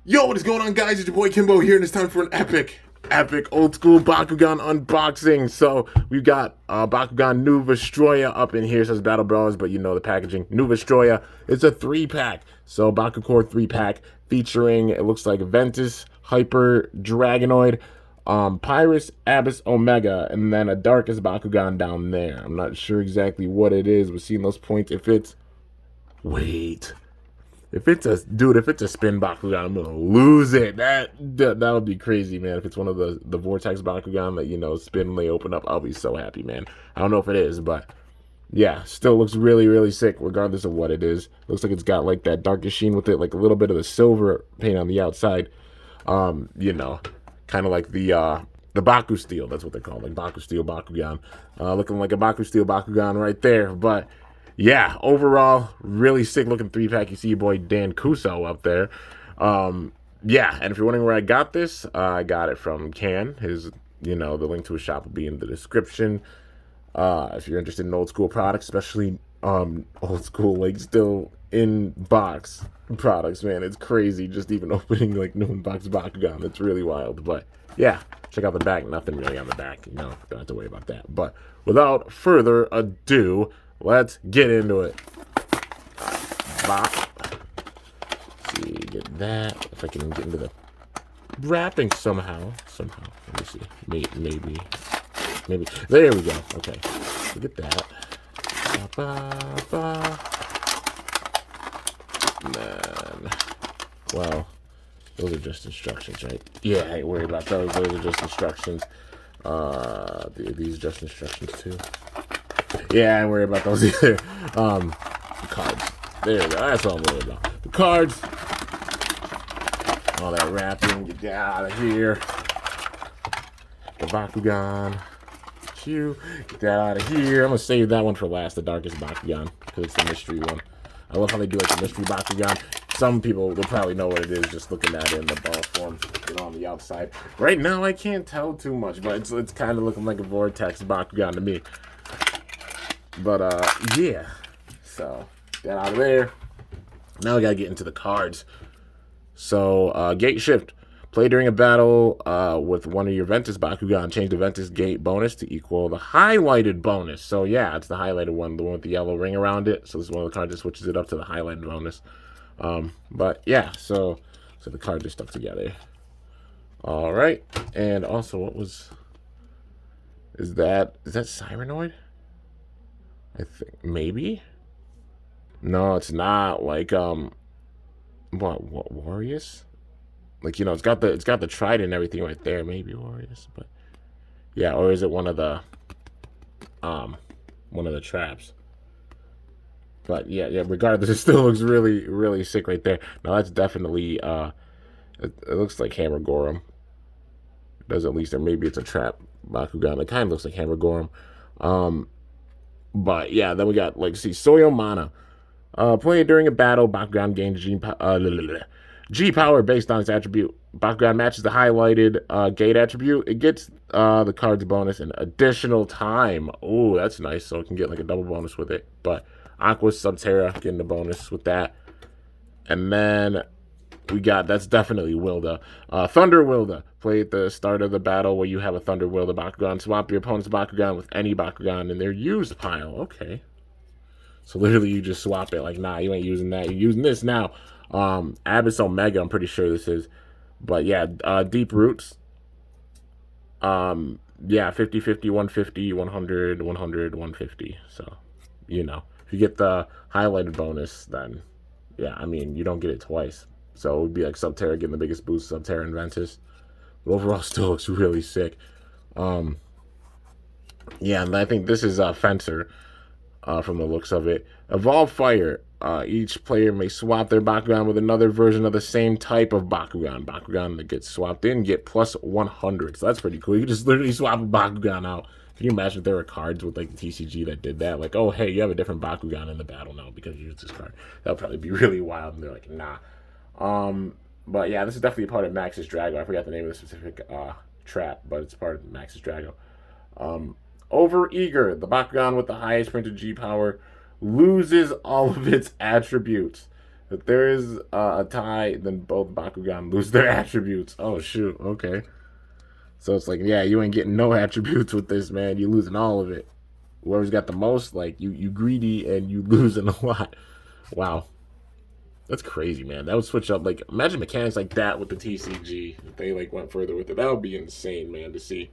Yo, what is going on, guys? It's your boy Kimbo here, and it's time for an epic old school Bakugan unboxing. So we've got Bakugan New Vestroia up in here. It says Battle Bros, but you know the packaging. New Vestroia. It's a 3-pack. So Bakucore 3-pack featuring, it looks like Ventus, Hyper, Dragonoid, Pyrus, Abis, Omega, and then a Darkus Bakugan down there. I'm not sure exactly what it is. We're seeing those points. If it's... Wait. If it's a spin Bakugan, I'm gonna lose it. That would be crazy, man. If it's one of the Vortex Bakugan that, you know, spin when they open up, I'll be so happy, man. I don't know if it is, but yeah, still looks really sick, regardless of what it is. Looks like it's got like that darker sheen with it, like a little bit of the silver paint on the outside. You know, kind of like the Baku Steel. That's what they're called, like Baku Steel Bakugan. Looking like a Baku Steel Bakugan right there, but. Yeah, overall, really sick looking 3-pack. You see your boy Dan Kuso up there. Yeah, and if you're wondering where I got this, I got it from Can. His, you know, the link to his shop will be in the description. If you're interested in old school products, especially old school, like still in box products, man, it's crazy. Just even opening like new in box Bakugan, it's really wild. But yeah, check out the back. Nothing really on the back, you know, don't have to worry about that. But without further ado, let's get into it. Bop. Let's see, get that. If I can get into the wrapping somehow. Let me see. Maybe. There we go. Okay. Look at that. Man. Well, those are just instructions, right? Yeah, I ain't worried about those. Those are just instructions. These are just instructions too. Yeah, I ain't worried about those either. The cards. There we go. That's all I'm worried about. The cards. All that wrapping. Get out of here. The Bakugan. Get that out of here. I'm going to save that one for last. The Darkest Bakugan. Because it's the mystery one. I love how they do like the mystery Bakugan. Some people will probably know what it is just looking at it in the ball form, you know, on the outside. Right now, I can't tell too much, but it's kind of looking like a Vortex Bakugan to me. But, yeah. So, get out of there. Now we gotta get into the cards. So, Gate Shift. Play during a battle with one of your Ventus Bakugan. Change the Ventus Gate bonus to equal the highlighted bonus. So, yeah, it's the highlighted one, the one with the yellow ring around it. So, this is one of the cards that switches it up to the highlighted bonus. But, yeah, so the cards are stuck together. All right. And also, what was... Is that Cyranoid? I think maybe. No, it's not. Like what Warriors? Like, you know, it's got the trident and everything right there. Maybe Warriors, but yeah, or is it one of the traps? But yeah. Regardless, it still looks really sick right there. Now that's definitely it looks like Hammer Gorham. It does at least, or maybe it's a trap Bakugan. It kind of looks like Hammer Gorham. But yeah, then we got, like, see, Soyo Mana. Play during a battle, Bakugan gains G power based on its attribute. Bakugan matches the highlighted gate attribute. It gets the card's bonus and additional time. Oh, that's nice. So it can get like a double bonus with it. But Aqua Subterra getting the bonus with that. And then we got, that's definitely Wilda. Thunder Wilda. Play at the start of the battle where you have a Thunder Wilda Bakugan. Swap your opponent's Bakugan with any Bakugan in their used pile. Okay. So literally you just swap it. Like, nah, you ain't using that. You're using this now. Abis Omega, I'm pretty sure this is. But yeah, Deep Roots. Yeah, 50, 50, 150, 100, 100, 150. So, you know, if you get the highlighted bonus, then yeah, I mean, you don't get it twice. So it would be like Subterra getting the biggest boost, Subterra and Ventus. But overall, still looks really sick. Yeah, and I think this is Fencer from the looks of it. Evolve Fire. Each player may swap their Bakugan with another version of the same type of Bakugan. Bakugan that gets swapped in get plus 100. So that's pretty cool. You can just literally swap a Bakugan out. Can you imagine if there were cards with like the TCG that did that? Like, oh, hey, you have a different Bakugan in the battle now because you used this card. That would probably be really wild. And they're like, nah. But yeah, this is definitely a part of Max's Drago. I forgot the name of the specific trap, but it's part of Max's Drago. Overeager, the Bakugan with the highest printed G power, loses all of its attributes. If there is a tie, then both Bakugan lose their attributes. Oh shoot, okay. So it's like, yeah, you ain't getting no attributes with this, man. You losing all of it. Whoever's got the most, like you greedy and you losing a lot. Wow. That's crazy, man. That would switch up. Like, imagine mechanics like that with the TCG. If they like went further with it, that would be insane, man, to see.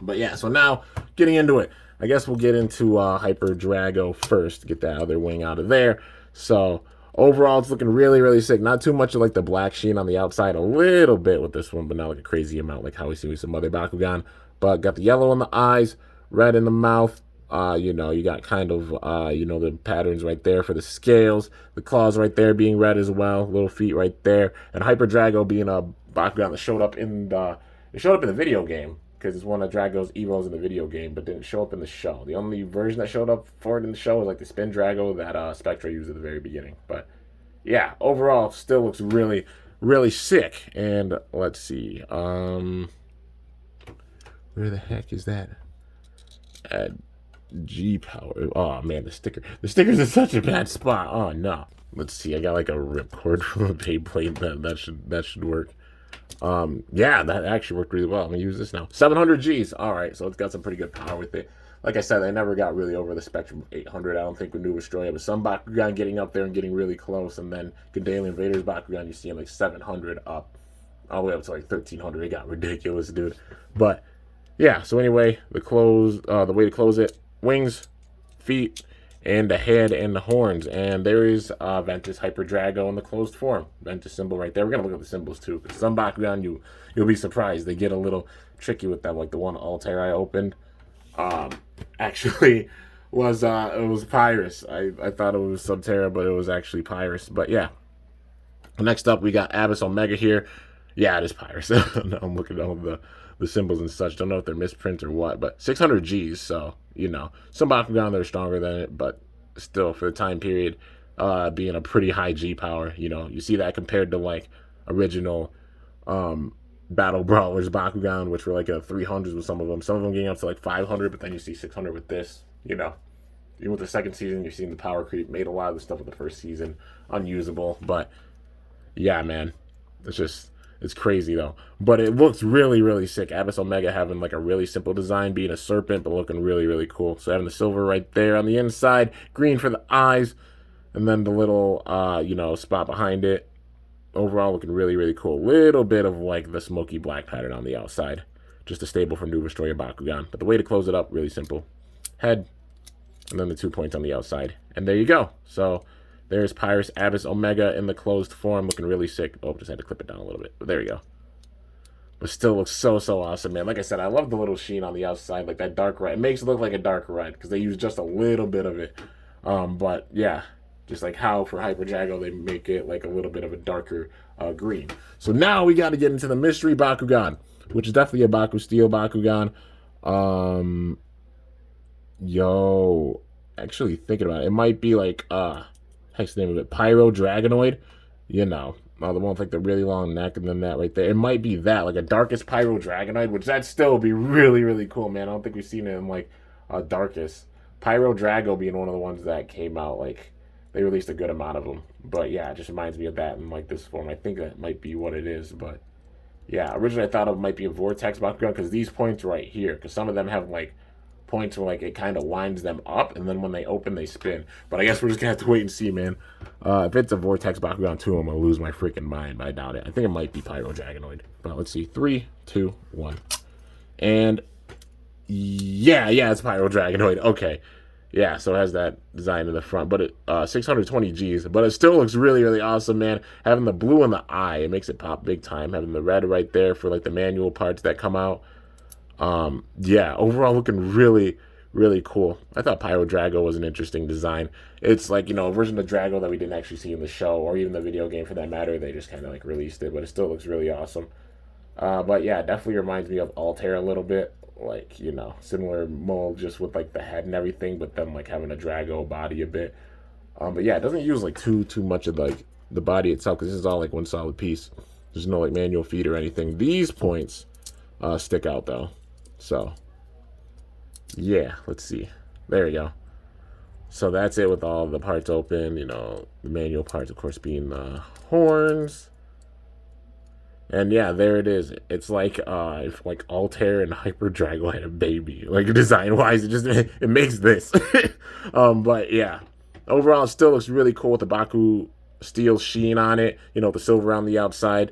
But yeah, so now getting into it, I guess we'll get into Hyper Drago first. Get that other wing out of there. So overall, it's looking really, really sick. Not too much of like the black sheen on the outside, a little bit with this one, but not like a crazy amount like how we see with some other Bakugan. But got the yellow in the eyes, red in the mouth. You know, you got kind of, you know, the patterns right there for the scales. The claws right there being red as well. Little feet right there. And Hyper Drago being a Bakugan that showed up in the video game. Because it's one of Drago's evos in the video game, but didn't show up in the show. The only version that showed up for it in the show was like the Spin Drago that Spectra used at the very beginning. But yeah, overall, still looks really, really sick. And let's see. Where the heck is that? G power. Oh man, the sticker. The sticker's in such a bad spot. Oh no. Let's see. I got like a ripcord from a Beyblade. That should work. Yeah, that actually worked really well. I'm gonna use this now. 700 Gs. All right, so it's got some pretty good power with it. Like I said, I never got really over the spectrum of 800. I don't think with New Vestroia, but some Bakugan getting up there and getting really close, and then Gandalian Invaders Bakugan, you see him like 700 up, all the way up to like 1300. It got ridiculous, dude. But yeah, so anyway, the way to close it: wings, feet, and the head and the horns. And there is Ventus Hyper Drago in the closed form. Ventus symbol right there. We're gonna look at the symbols too, because some Bakugan you'll be surprised. They get a little tricky with them. Like the one Altair I opened, actually was it was Pyrus. I thought it was Subterra, but it was actually Pyrus. But yeah. Next up we got Abis Omega here. Yeah, it is Pyrus. I'm looking at all the symbols and such. Don't know if they're misprints or what, but 600 Gs, so, you know, some Bakugan that are stronger than it, but still, for the time period, being a pretty high G power, you know, you see that compared to, like, original Battle Brawlers Bakugan, which were, like, a 300s with some of them getting up to, like, 500, but then you see 600 with this, you know. Even with the second season, you're seeing the power creep, made a lot of the stuff with the first season unusable, but, yeah, man, it's crazy though, but it looks really, really sick. Abis Omega having like a really simple design, being a serpent, but looking really, really cool. So having the silver right there on the inside, green for the eyes, and then the little, you know, spot behind it. Overall, looking really, really cool. Little bit of like the smoky black pattern on the outside, just a staple for New Vestroia Bakugan. But the way to close it up, really simple: head, and then the 2 points on the outside, and there you go. So there's Pyrus Abis Omega in the closed form, looking really sick. Oh, just had to clip it down a little bit, but there you go. But still looks so, so awesome, man. Like I said, I love the little sheen on the outside, like that dark red. It makes it look like a dark red because they use just a little bit of it. But yeah, just like how for Hyper Drago they make it like a little bit of a darker green. So now we got to get into the mystery Bakugan, which is definitely a Baku Steel Bakugan. Yo, actually thinking about it, it might be like heck's the name of it? Pyro Dragonoid. You know, the one with like the really long neck and then that right there. It might be that, like a Darkus Pyro Dragonoid, which that'd still be really, really cool, man. I don't think we've seen it in like Darkus. Pyro Drago being one of the ones that came out, like they released a good amount of them. But yeah, it just reminds me of that in like this form. I think that might be what it is, but yeah, originally I thought it might be a Vortex Bakugan because these points right here, because some of them have like points where like it kind of winds them up, and then when they open they spin. But I guess we're just gonna have to wait and see, man. If it's a Vortex Bakugan 2, I'm gonna lose my freaking mind, but I doubt it. I think it might be Pyro Dragonoid. But let's see. 3, 2, 1. And yeah, it's Pyro Dragonoid. Okay. Yeah, so it has that design in the front, but it 620 Gs, but it still looks really, really awesome, man. Having the blue in the eye, it makes it pop big time. Having the red right there for like the manual parts that come out. Yeah, overall looking really, really cool. I thought Pyro Drago was an interesting design. It's like, you know, a version of Drago that we didn't actually see in the show or even the video game for that matter. They just kind of like released it, but it still looks really awesome. But yeah, it definitely reminds me of Altair a little bit. Like, you know, similar mold just with like the head and everything, but then like having a Drago body a bit. But yeah, it doesn't use like too much of like the body itself because this is all like one solid piece. There's no like manual feed or anything. These points stick out though. So, yeah, let's see. There we go. So that's it with all the parts open. You know, the manual parts, of course, being the horns. And yeah, there it is. It's like if like Altair and Hyper Drago had a baby. Like design wise, it makes this. But yeah, overall, it still looks really cool with the Baku steel sheen on it. You know, the silver on the outside,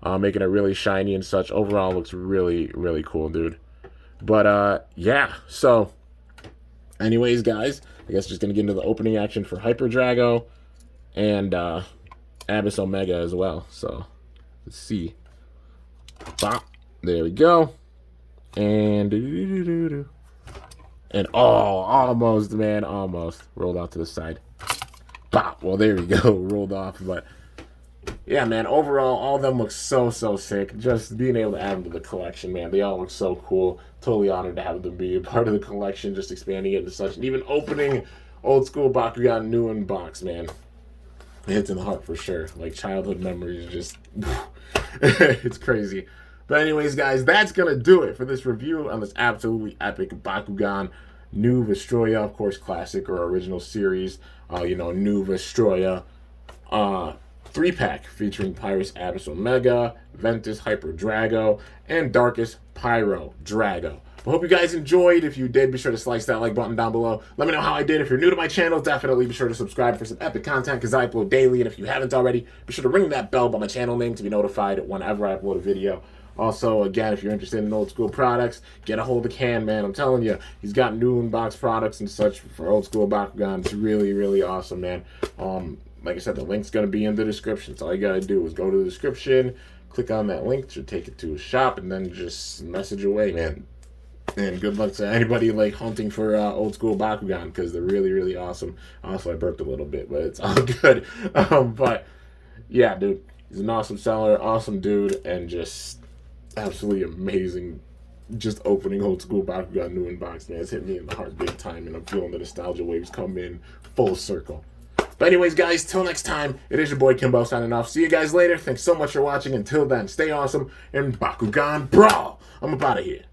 making it really shiny and such. Overall, looks really really cool, dude. But yeah. So, anyways, guys, I guess just gonna get into the opening action for Hyper Drago and Abis Omega as well. So. Let's see. Bop. There we go. And oh, almost, man, almost rolled out to the side. Bop. Well, there we go. Rolled off, but yeah, man. Overall, all of them look so sick. Just being able to add them to the collection, man. They all look so cool. Totally honored to have them be a part of the collection. Just expanding it and such, and even opening old school Bakugan new in box, man. It hits in the heart for sure. Like childhood memories, just it's crazy. But anyways, guys, that's gonna do it for this review on this absolutely epic Bakugan new Vestroia, of course, classic or original series. You know, new Vestroia 3-pack featuring Pyrus, Abis, Omega, Ventus, Hyper Drago, and Darkus, Pyro, Drago. I hope you guys enjoyed. If you did, be sure to slice that like button down below. Let me know how I did. If you're new to my channel, definitely be sure to subscribe for some epic content because I upload daily. And if you haven't already, be sure to ring that bell by my channel name to be notified whenever I upload a video. Also, again, if you're interested in old school products, get a hold of Can, man. I'm telling you, he's got new in-box products and such for old school Bakugan. It's really, really awesome, man. Like I said, the link's going to be in the description. So all you got to do is go to the description, click on that link. It should take it to a shop, and then just message away, man. And good luck to anybody like hunting for old school Bakugan because they're really, really awesome. Also, I burped a little bit, but it's all good. But yeah, dude, he's an awesome seller, awesome dude, and just absolutely amazing. Just opening old school Bakugan new in box, man. It's hit me in the heart big time, and I'm feeling the nostalgia waves come in full circle. But anyways, guys, till next time, it is your boy Kimbo signing off. See you guys later. Thanks so much for watching. Until then, stay awesome and Bakugan Brawl. I'm up out of here.